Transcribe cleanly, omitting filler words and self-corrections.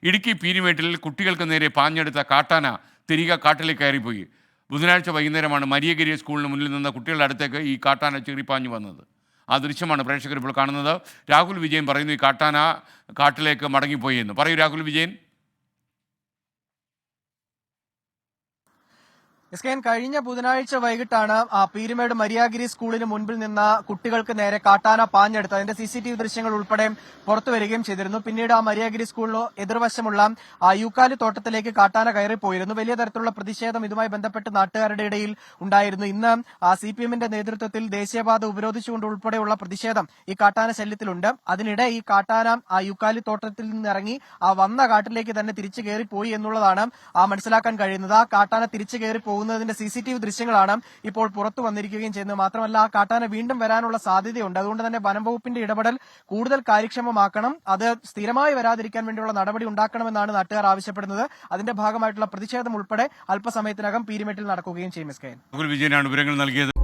ഇടുക്കി പീരുമേട്ടിൽ കുട്ടികൾക്ക് നേരെ പാഞ്ഞെടുത്ത കാട്ടാന തിരികെ കാട്ടിലേക്ക് കയറിപ്പോയി. ബുധനാഴ്ച വൈകുന്നേരമാണ് മരിയഗിരി സ്കൂളിന് മുന്നിൽ നിന്ന് കുട്ടികളുടെ അടുത്തേക്ക് ഈ കാട്ടാന ചീറിപ്പാഞ്ഞു വന്നത്. ആ ദൃശ്യമാണ് പ്രേക്ഷകർ ഇപ്പോൾ കാണുന്നത്. രാഹുൽ വിജയൻ പറയുന്നു ഈ കാട്ടാന കാട്ടിലേക്ക് മടങ്ങിപ്പോയി എന്ന്. പറയൂ രാഹുൽ വിജയൻ. കഴിഞ്ഞ ബുധനാഴ്ച വൈകിട്ടാണ് പീരുമേട് മരിയാഗിരി സ്കൂളിന് മുൻപിൽ നിന്ന് കുട്ടികൾക്ക് നേരെ കാട്ടാന പാഞ്ഞെടുത്ത് അതിന്റെ CCTV ദൃശ്യങ്ങൾ ഉൾപ്പെടെ പുറത്തു വരികയും ചെയ്തിരുന്നു. പിന്നീട് ആ മരിയാഗിരി സ്കൂളിന് എതിർവശമുള്ള യൂക്കാലി തോട്ടത്തിലേക്ക് കാട്ടാന കയറിപ്പോയിരുന്നു. വലിയ തരത്തിലുള്ള പ്രതിഷേധം ഇതുമായി ബന്ധപ്പെട്ട് നാട്ടുകാരുടെ ഇടയിൽ ഉണ്ടായിരുന്നു. ഇന്ന് CPM-ന്റെ നേതൃത്വത്തിൽ ദേശീയപാത ഉപരോധിച്ചുകൊണ്ട് ഉൾപ്പെടെയുള്ള പ്രതിഷേധം ഈ കാട്ടാന ശല്യത്തിലുണ്ട്. അതിനിടെ ഈ കാട്ടാന യൂക്കാലി തോട്ടത്തിൽ നിന്നിറങ്ങി വന്ന കാട്ടിലേക്ക് തന്നെ തിരിച്ചു കയറിപ്പോയി എന്നുള്ളതാണ് മനസ്സിലാക്കാൻ കഴിയുന്നത്. ആ കാട്ടാന തിരിച്ചു കയറി പോകുന്നതിന്റെ CCTV ദൃശ്യങ്ങളാണ് ഇപ്പോൾ പുറത്തു വന്നിരിക്കുകയും ചെയ്യുന്നത്. മാത്രമല്ല ആ കാട്ടാന വീണ്ടും വരാനുള്ള സാധ്യതയുണ്ട്. അതുകൊണ്ട് തന്നെ വനം വകുപ്പിന്റെ ഇടപെടൽ കൂടുതൽ കാര്യക്ഷമമാക്കണം, അത് സ്ഥിരമായി വരാതിരിക്കാൻ വേണ്ടിയുള്ള നടപടി ഉണ്ടാക്കണമെന്നാണ് നാട്ടുകാർ ആവശ്യപ്പെടുന്നത്. അതിന്റെ ഭാഗമായിട്ടുള്ള പ്രതിഷേധം ഉൾപ്പെടെ അല്പസമയത്തിനകം പീരുമേട്ടിൽ നടക്കുകയും ചെയ്യും. വിജയനാണ് വിവരങ്ങൾ നൽകിയത്.